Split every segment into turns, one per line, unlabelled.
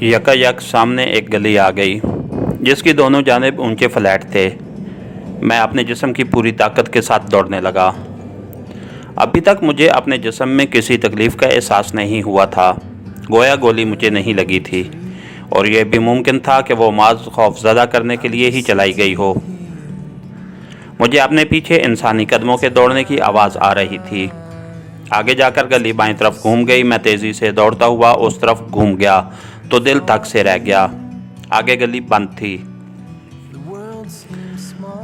यकायक सामने एक गली आ गई जिसकी दोनों जानिब ऊंचे फ्लैट थे। मैं अपने जिस्म की पूरी ताकत के साथ दौड़ने लगा। अभी तक मुझे अपने जिस्म में किसी तकलीफ़ का एहसास नहीं हुआ था, गोया गोली मुझे नहीं लगी थी और यह भी मुमकिन था कि वो माज खौफज़दा करने के लिए ही चलाई गई हो। मुझे अपने पीछे इंसानी कदमों के दौड़ने की आवाज़ आ रही थी। आगे जाकर गली बाईं तरफ घूम गई। मैं तेज़ी से दौड़ता हुआ उस तरफ घूम गया तो दिल धक से रह गया। आगे गली बंद थी।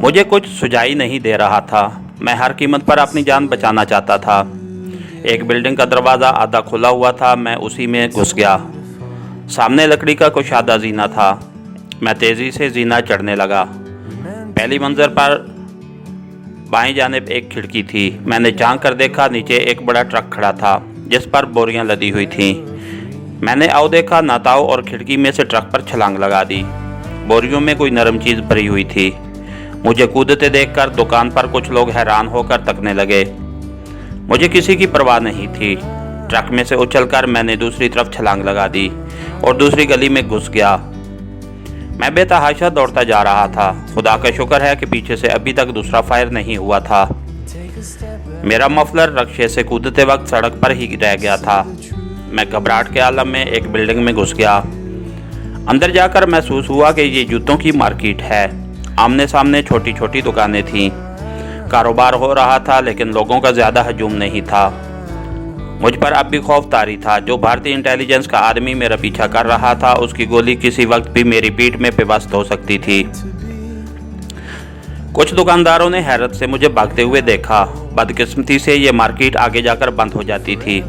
मुझे कुछ सुझाई नहीं दे रहा था। मैं हर कीमत पर अपनी जान बचाना चाहता था। एक बिल्डिंग का दरवाज़ा आधा खुला हुआ था। मैं उसी में घुस गया। सामने लकड़ी का कुशादा जीना था। मैं तेज़ी से जीना चढ़ने लगा। पहली मंजिल पर बाईं जानिब एक खिड़की थी। मैंने झांक कर देखा, नीचे एक बड़ा ट्रक खड़ा था जिस पर बोरियां लदी हुई थीं। मैंने आओ देखा ना ताओ और खिड़की में से ट्रक पर छलांग लगा दी। बोरियों में कोई नरम चीज़ भरी हुई थी। मुझे कूदते देखकर दुकान पर कुछ लोग हैरान होकर तकने लगे। मुझे किसी की परवाह नहीं थी। ट्रक में से उछलकर मैंने दूसरी तरफ छलांग लगा दी और दूसरी गली में घुस गया। मैं बेतहाशा दौड़ता जा रहा था। खुदा का शुक्र है कि पीछे से अभी तक दूसरा फायर नहीं हुआ था। मेरा मफलर रक्शे से कूदते वक्त सड़क पर ही रह गया था। मैं घबराहट के आलम में एक बिल्डिंग में घुस गया। अंदर जाकर महसूस हुआ कि ये जूतों की मार्केट है। आमने सामने छोटी छोटी दुकानें थीं। कारोबार हो रहा था लेकिन लोगों का ज़्यादा हजूम नहीं था। मुझ पर अब भी खौफ तारी था। जो भारतीय इंटेलिजेंस का आदमी मेरा पीछा कर रहा था उसकी गोली किसी वक्त भी मेरी पीठ में पेवस्त हो सकती थी। कुछ दुकानदारों ने हैरत से मुझे भागते हुए देखा। बदकिस्मती से ये मार्केट आगे जाकर बंद हो जाती थी।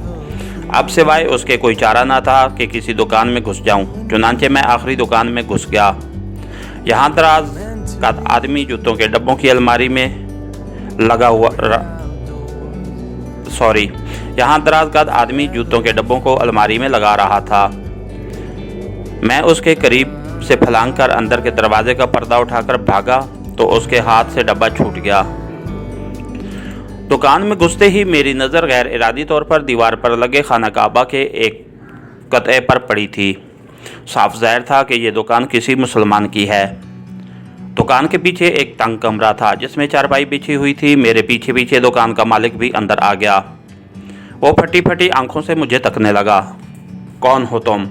अब सिवाय उसके कोई चारा ना था कि किसी दुकान में घुस जाऊं। चुनांचे मैं आखिरी दुकान में घुस गया। यहाँ दराज का आदमी जूतों के डब्बों की अलमारी में लगा हुआ यहाँ दराज का आदमी जूतों के डब्बों को अलमारी में लगा रहा था। मैं उसके करीब से फलांग कर अंदर के दरवाजे का पर्दा उठाकर भागा तो उसके हाथ से डब्बा छूट गया। दुकान में घुसते ही मेरी नज़र गैर इरादी तौर पर दीवार पर लगे खाना काबा के एक कतए पर पड़ी थी। साफ ज़ाहिर था कि यह दुकान किसी मुसलमान की है। दुकान के पीछे एक तंग कमरा था जिसमें चारपाई बिछी हुई थी। मेरे पीछे पीछे दुकान का मालिक भी अंदर आ गया। वो फटी फटी आंखों से मुझे तकने लगा। कौन हो तुम?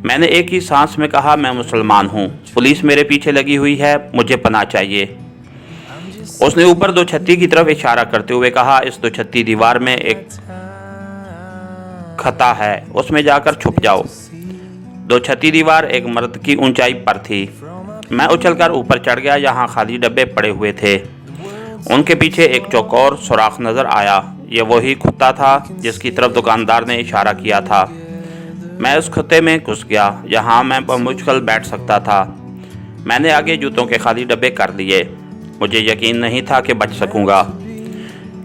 मैंने एक ही सांस में कहा, मैं मुसलमान हूँ। पुलिस मेरे पीछे लगी हुई है, मुझे पनाह चाहिए। उसने ऊपर दो छत्ती की तरफ इशारा करते हुए कहा, इस दो छत्ती दीवार में एक खता है, उसमें जाकर छुप जाओ। दो छत्ती दीवार एक मर्द की ऊंचाई पर थी। मैं उछलकर ऊपर चढ़ गया। यहाँ खाली डब्बे पड़े हुए थे। उनके पीछे एक चौकोर सुराख नजर आया। ये वही खुत्ता था जिसकी तरफ दुकानदार ने इशारा किया था। मैं उस खुत्ते में घुस गया। यहाँ मैं बमुश्किल बैठ सकता था। मैंने आगे जूतों के खाली डब्बे कर लिए। मुझे यकीन नहीं था कि बच सकूंगा,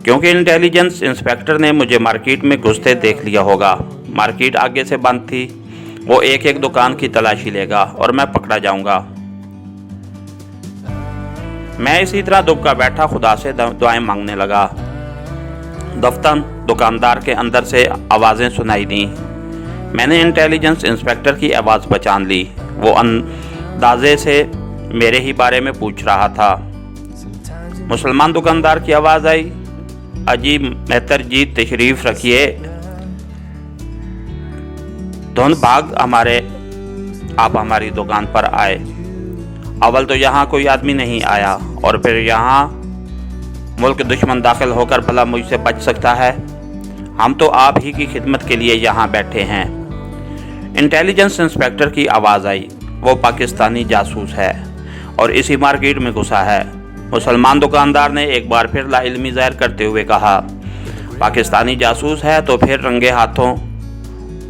क्योंकि इंटेलिजेंस इंस्पेक्टर ने मुझे मार्केट में घुसते देख लिया होगा। मार्केट आगे से बंद थी। वो एक एक दुकान की तलाशी लेगा और मैं पकड़ा जाऊंगा। मैं इसी तरह दुबका बैठा खुदा से दुआएं मांगने लगा। दफ्तर दुकानदार के अंदर से आवाज़ें सुनाई दी। मैंने इंटेलिजेंस इंस्पेक्टर की आवाज़ पहचान ली। वो अंदाजे से मेरे ही बारे में पूछ रहा था। मुसलमान दुकानदार की आवाज़ आई, अजी मेहतर जी तशरीफ़ रखिए। धुन भाग आप हमारी दुकान पर आए। अव्वल तो यहाँ कोई आदमी नहीं आया और फिर यहाँ मुल्क दुश्मन दाखिल होकर भला मुझसे बच सकता है? हम तो आप ही की खिदमत के लिए यहाँ बैठे हैं। इंटेलिजेंस इंस्पेक्टर की आवाज़ आई। वो पाकिस्तानी जासूस है और इसी मार्केट में घुसा है। मुसलमान दुकानदार ने एक बार फिर लाइल्मी ज़ाहिर करते हुए कहा, पाकिस्तानी जासूस है तो फिर रंगे हाथों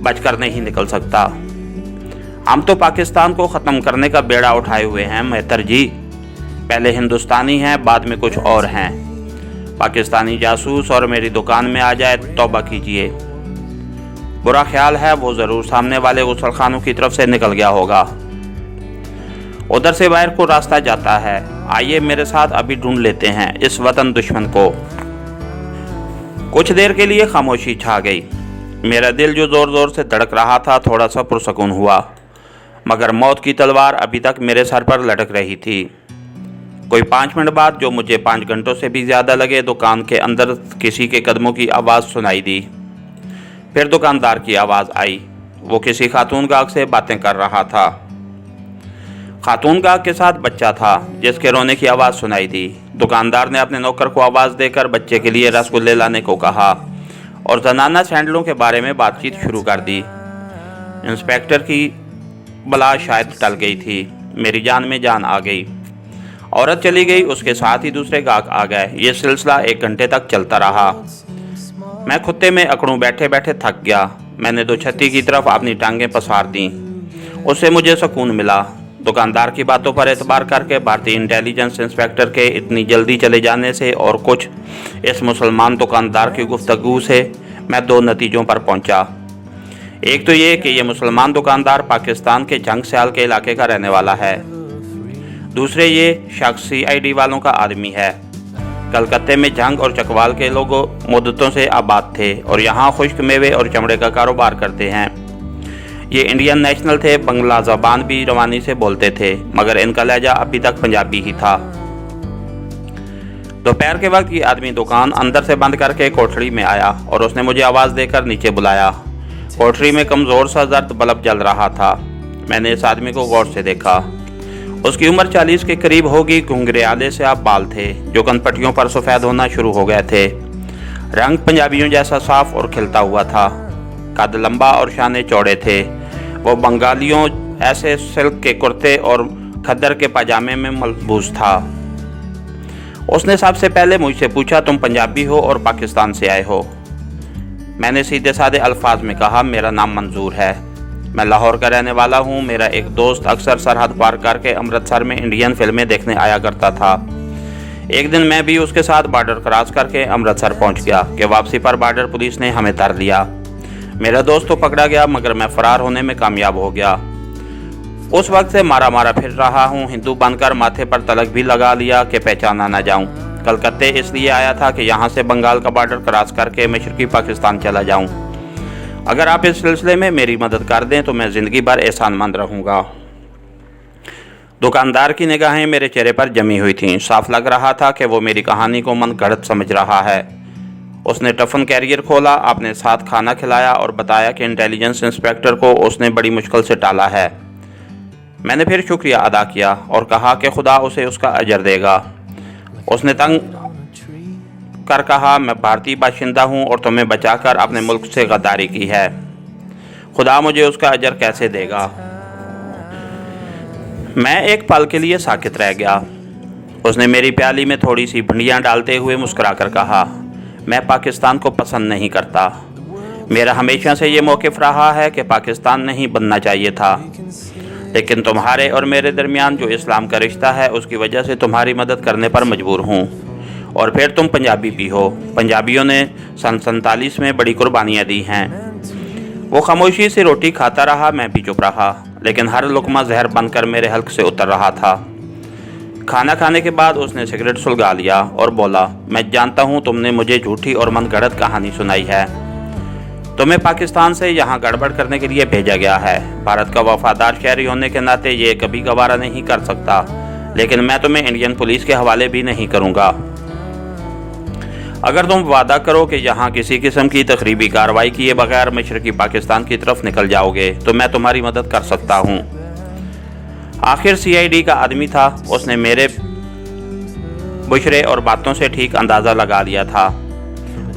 बचकर नहीं निकल सकता। हम तो पाकिस्तान को ख़त्म करने का बेड़ा उठाए हुए हैं मेहतर जी। पहले हिंदुस्तानी हैं, बाद में कुछ और हैं। पाकिस्तानी जासूस और मेरी दुकान में आ जाए, तौबा कीजिए। बुरा ख्याल है वो ज़रूर सामने वाले गुसलखानों की तरफ से निकल गया होगा। उधर से बाहर को रास्ता जाता है। आइए मेरे साथ अभी ढूंढ लेते हैं इस वतन दुश्मन को। कुछ देर के लिए खामोशी छा गई। मेरा दिल जो ज़ोर ज़ोर से धड़क रहा था थोड़ा सा पुरसकून हुआ, मगर मौत की तलवार अभी तक मेरे सर पर लटक रही थी। कोई 5 मिनट बाद, जो मुझे 5 घंटों से भी ज़्यादा लगे, दुकान के अंदर किसी के कदमों की आवाज़ सुनाई दी। फिर दुकानदार की आवाज़ आई। वो किसी खातून गाहक से बातें कर रहा था। खातून गाहक के साथ बच्चा था जिसके रोने की आवाज़ सुनाई दी। दुकानदार ने अपने नौकर को आवाज़ देकर बच्चे के लिए रसगुल्ले लाने को कहा और जनाना सैंडलों के बारे में बातचीत शुरू कर दी। इंस्पेक्टर की बला शायद टल गई थी। मेरी जान में जान आ गई। औरत चली गई, उसके साथ ही दूसरे गाहक आ गए। ये सिलसिला 1 घंटे तक चलता रहा। मैं खुत्ते में अकड़ूं बैठे बैठे थक गया। मैंने दो छत्ती की तरफ अपनी टांगें पसार दी। उससे मुझे सुकून मिला। दुकानदार की बातों पर एतबार करके भारतीय इंटेलिजेंस इंस्पेक्टर के इतनी जल्दी चले जाने से और कुछ इस मुसलमान दुकानदार की गुफ्तगू से मैं 2 नतीजों पर पहुंचा। एक तो ये कि ये मुसलमान दुकानदार पाकिस्तान के जंग सियाल के इलाके का रहने वाला है। दूसरे, ये शख्स CID वालों का आदमी है। कलकत्ते में जंग और चकवाल के लोग मुद्दतों से आबाद थे और यहाँ खुश्क मेवे और चमड़े का कारोबार करते हैं। ये इंडियन नेशनल थे, बंगला ज़बान भी रवानी से बोलते थे, मगर इनका लहजा अभी तक पंजाबी ही था। दोपहर के वक्त ये आदमी दुकान अंदर से बंद करके कोठरी में आया और उसने मुझे आवाज़ देकर नीचे बुलाया। कोठरी में कमज़ोर सा जर्द बल्ब जल रहा था। मैंने इस आदमी को गौर से देखा। उसकी उम्र 40 के करीब होगी। घुंघराले से आप बाल थे जो कनपट्टियों पर सफ़ेद होना शुरू हो गए थे। रंग पंजाबियों जैसा साफ और खिलता हुआ था। कद लंबा और शाने चौड़े थे। वो बंगालियों ऐसे सिल्क के कुर्ते और खद्दर के पाजामे में मलबूस था। उसने सबसे पहले मुझसे पूछा, तुम पंजाबी हो और पाकिस्तान से आए हो? मैंने सीधे साधे अल्फाज में कहा, मेरा नाम मंजूर है, मैं लाहौर का रहने वाला हूँ। मेरा एक दोस्त अक्सर सरहद पार करके अमृतसर में इंडियन फिल्में देखने आया करता था। एक दिन मैं भी उसके साथ बॉर्डर क्रॉस करके अमृतसर पहुँच गया कि वापसी पर बॉर्डर पुलिस ने हमें धर लिया। मेरा दोस्त तो पकड़ा गया, मगर मैं फरार होने में कामयाब हो गया। उस वक्त से मारा मारा फिर रहा हूँ। हिंदू बनकर माथे पर तलक भी लगा लिया कि पहचाना ना जाऊँ। कलकत्ते इसलिए आया था कि यहाँ से बंगाल का बॉर्डर क्रॉस करके मशरकी पाकिस्तान चला जाऊँ। अगर आप इस सिलसिले में मेरी मदद कर दें तो मैं ज़िंदगी भर एहसानमंद रहूँगा। दुकानदार की निगाहें मेरे चेहरे पर जमी हुई थीं। साफ लग रहा था कि वो मेरी कहानी को मन गढ़ंत समझ रहा है। उसने टफन कैरियर खोला, अपने साथ खाना खिलाया और बताया कि इंटेलिजेंस इंस्पेक्टर को उसने बड़ी मुश्किल से टाला है। मैंने फिर शुक्रिया अदा किया और कहा कि खुदा उसे उसका अजर देगा। उसने तंग कर कहा, मैं भारतीय बाशिंदा हूँ और तुम्हें बचाकर अपने मुल्क से गद्दारी की है। खुदा मुझे उसका अजर कैसे देगा? मैं एक पल के लिए साकित रह गया। उसने मेरी प्याली में थोड़ी सी भिंडियाँ डालते हुए मुस्कुराकर कहा, मैं पाकिस्तान को पसंद नहीं करता। मेरा हमेशा से ये मौक़िफ़ रहा है कि पाकिस्तान नहीं बनना चाहिए था, लेकिन तुम्हारे और मेरे दरमियान जो इस्लाम का रिश्ता है उसकी वजह से तुम्हारी मदद करने पर मजबूर हूँ। और फिर तुम पंजाबी भी हो। पंजाबियों ने सन 47 में बड़ी कुर्बानियाँ दी हैं। वो खामोशी से रोटी खाता रहा, मैं भी चुप रहा, लेकिन हर लुकमा जहर बनकर मेरे हल्क से उतर रहा था। खाना खाने के बाद उसने सिगरेट सुलगा लिया और बोला, मैं जानता हूँ तुमने मुझे झूठी और मनगढ़ंत कहानी सुनाई है। तुम्हें पाकिस्तान से यहाँ गड़बड़ करने के लिए भेजा गया है। भारत का वफादार शहरी होने के नाते ये कभी गवारा नहीं कर सकता, लेकिन मैं तुम्हें इंडियन पुलिस के हवाले भी नहीं करूँगा। अगर तुम वादा करो कि यहाँ किसी किस्म की तकरीबी कार्रवाई किए बगैर मशरकी पाकिस्तान की तरफ निकल जाओगे तो मैं तुम्हारी मदद कर सकता हूँ। आखिर CID का आदमी था। उसने मेरे बुशरे और बातों से ठीक अंदाज़ा लगा लिया था,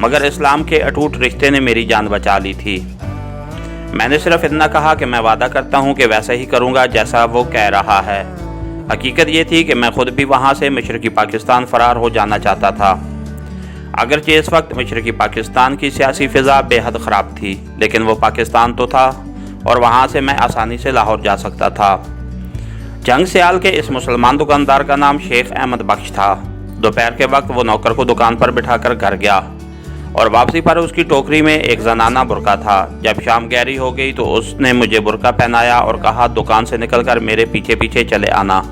मगर इस्लाम के अटूट रिश्ते ने मेरी जान बचा ली थी। मैंने सिर्फ इतना कहा कि मैं वादा करता हूँ कि वैसा ही करूँगा जैसा वो कह रहा है। हकीकत ये थी कि मैं खुद भी वहाँ से मशरकी पाकिस्तान फ़रार हो जाना चाहता था। अगरचे इस वक्त मशरकी पाकिस्तान की सियासी फ़िज़ा बेहद ख़राब थी, लेकिन वो पाकिस्तान तो था और वहाँ से मैं आसानी से लाहौर जा सकता था। जंग सियाल के इस मुसलमान दुकानदार का नाम शेख अहमद बख्श था। दोपहर के वक्त वो नौकर को दुकान पर बिठाकर घर गया और वापसी पर उसकी टोकरी में एक जनाना बुरका था। जब शाम गहरी हो गई तो उसने मुझे बुरका पहनाया और कहा, दुकान से निकलकर मेरे पीछे पीछे चले आना।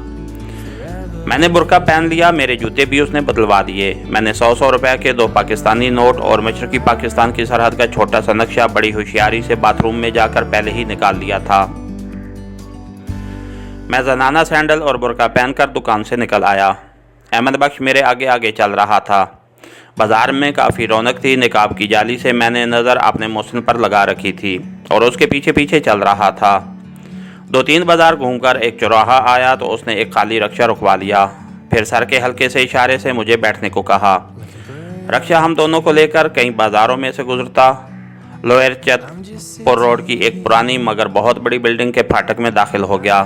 میں نے برقع پہن لیا، میرے جوتے بھی اس نے بدلوا دیے۔ میں نے 100 روپے کے 2 پاکستانی نوٹ اور مشرقی پاکستان کی سرحد کا چھوٹا سا نقشہ بڑی ہوشیاری سے باتھ روم میں جا کر پہلے ہی نکال لیا تھا۔ میں زنانہ سینڈل اور برقع پہن کر دکان سے نکل آیا۔ احمد بخش میرے آگے آگے چل رہا تھا۔ بازار میں کافی رونق تھی۔ نقاب کی جالی سے میں نے نظر اپنے محسن پر لگا رکھی تھی اور اس کے پیچھے پیچھے چل رہا تھا۔ 2-3 بازار گھوم کر ایک چوراہا آیا تو اس نے ایک خالی رکشہ رکوا لیا، پھر سر کے ہلکے سے اشارے سے مجھے بیٹھنے کو کہا۔ رکشہ ہم دونوں کو لے کر کئی بازاروں میں سے گزرتا لوئر چت پور روڈ کی ایک پرانی مگر بہت بڑی بلڈنگ کے پھاٹک میں داخل ہو گیا۔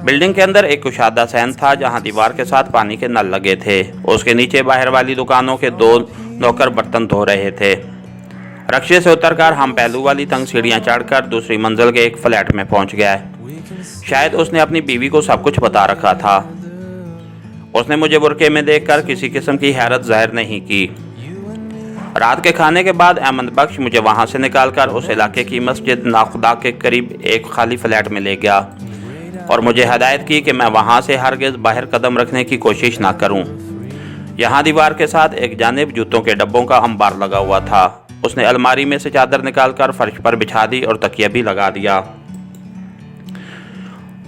بلڈنگ کے اندر ایک کشادہ صحن تھا جہاں دیوار کے ساتھ پانی کے نل لگے تھے۔ اس کے نیچے باہر والی دکانوں کے 2 نوکر برتن دھو رہے تھے۔ رکشے سے اتر کر ہم پہلو والی تنگ سیڑھیاں چڑھ کر دوسری منزل کے ایک فلیٹ میں پہنچ گئے۔ شاید اس نے اپنی بیوی کو سب کچھ بتا رکھا تھا۔ اس نے مجھے برقعے میں دیکھ کر کسی قسم کی حیرت ظاہر نہیں کی۔ رات کے کھانے کے بعد احمد بخش مجھے وہاں سے نکال کر اس علاقے کی مسجد ناخدا کے قریب ایک خالی فلیٹ میں لے گیا اور مجھے ہدایت کی کہ میں وہاں سے ہرگز باہر قدم رکھنے کی کوشش نہ کروں۔ یہاں دیوار کے ساتھ ایک جانب جوتوں کے ڈبوں کا انبار لگا ہوا تھا۔ اس نے الماری میں سے چادر نکال کر فرش پر بچھا دی اور تکیہ بھی لگا دیا۔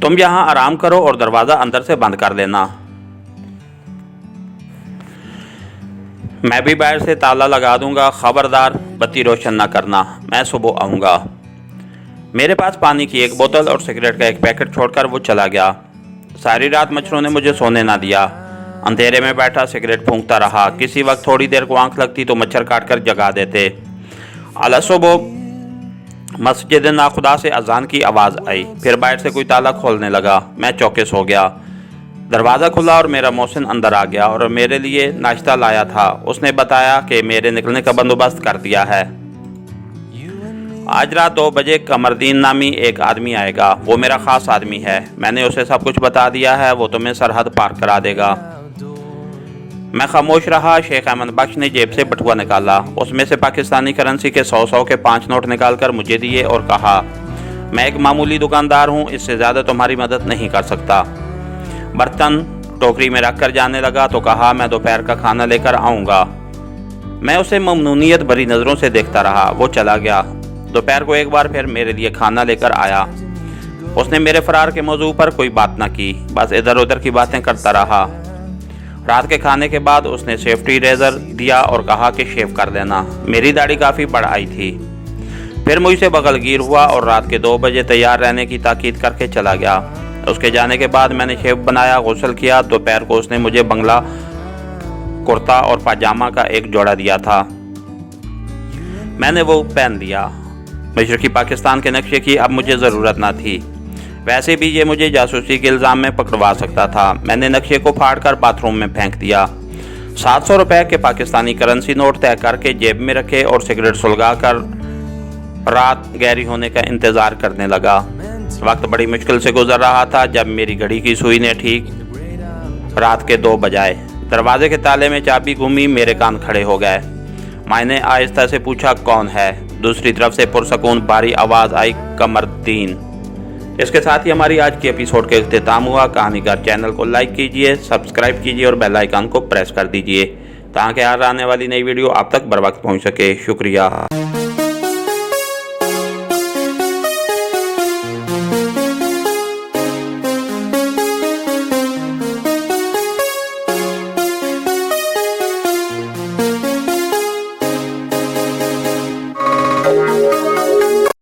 تم یہاں آرام کرو اور دروازہ اندر سے بند کر لینا۔ میں بھی باہر سے تالا لگا دوں گا، خبردار بتی روشن نہ کرنا، میں صبح آؤں گا۔ میرے پاس پانی کی ایک بوتل اور سگریٹ کا ایک پیکٹ چھوڑ کر وہ چلا گیا۔ ساری رات مچھروں نے مجھے سونے نہ دیا۔ اندھیرے میں بیٹھا سگریٹ پھونکتا رہا۔ کسی وقت تھوڑی دیر کو آنکھ لگتی تو مچھر کاٹ کر جگا دیتے۔ علی صبح مسجد ناخدا سے اذان کی آواز آئی، پھر باہر سے کوئی تالا کھولنے لگا۔ میں چوکس ہو گیا۔ دروازہ کھلا اور میرا محسن اندر آ گیا اور میرے لیے ناشتہ لایا تھا۔ اس نے بتایا کہ میرے نکلنے کا بندوبست کر دیا ہے۔ آج رات 2 بجے قمردین نامی ایک آدمی آئے گا، وہ میرا خاص آدمی ہے۔ میں نے اسے سب کچھ بتا دیا ہے، وہ تمہیں سرحد پار کرا دے گا۔ میں خاموش رہا۔ شیخ احمد بخش نے جیب سے بٹوا نکالا، اس میں سے پاکستانی کرنسی کے 100 کے 5 نوٹ نکال کر مجھے دیے اور کہا، میں ایک معمولی دکاندار ہوں، اس سے زیادہ تمہاری مدد نہیں کر سکتا۔ برتن ٹوکری میں رکھ کر جانے لگا تو کہا، میں دوپہر کا کھانا لے کر آؤں گا۔ میں اسے ممنونیت بھری نظروں سے دیکھتا رہا۔ وہ چلا گیا۔ دوپہر کو ایک بار پھر میرے لیے کھانا لے کر آیا۔ اس نے میرے فرار کے موضوع پر کوئی بات نہ کی، بس ادھر ادھر کی باتیں کرتا رہا۔ رات کے کھانے کے بعد اس نے سیفٹی ریزر دیا اور کہا کہ شیو کر لینا۔ میری داڑھی کافی بڑھ آئی تھی۔ پھر مجھ سے بغل گیر ہوا اور رات کے 2 بجے تیار رہنے کی تاکید کر کے چلا گیا۔ اس کے جانے کے بعد میں نے شیو بنایا، غسل کیا۔ دوپہر کو اس نے مجھے بنگلہ کرتا اور پاجامہ کا ایک جوڑا دیا تھا، میں نے وہ پہن لیا۔ مشرقی پاکستان کے نقشے کی اب مجھے ضرورت نہ تھی، ویسے بھی یہ مجھے جاسوسی کے الزام میں پکڑوا سکتا تھا۔ میں نے نقشے کو پھاڑ کر باتھ روم میں پھینک دیا۔ 700 روپے کے پاکستانی کرنسی نوٹ طے کر کے جیب میں رکھے اور سگریٹ سلگا کر رات گہری ہونے کا انتظار کرنے لگا۔ وقت بڑی مشکل سے گزر رہا تھا جب میری گھڑی کی سوئی نے ٹھیک رات کے 2 بجائے۔ دروازے کے تالے میں چابی گھومی، میرے کان کھڑے ہو گئے۔ میں نے آہستہ سے پوچھا، کون ہے؟ دوسری طرف سے پرسکون بھاری آواز آئی، قمردین۔ اس کے ساتھ ہی ہماری آج کی ایپیسوڈ کا اختتام ہوا۔ کہانی گار چینل کو لائک کیجئے، سبسکرائب کیجئے اور بیل آئیکن کو پریس کر دیجئے تاکہ ہر آنے والی نئی ویڈیو آپ تک بر وقت پہنچ سکے۔ شکریہ۔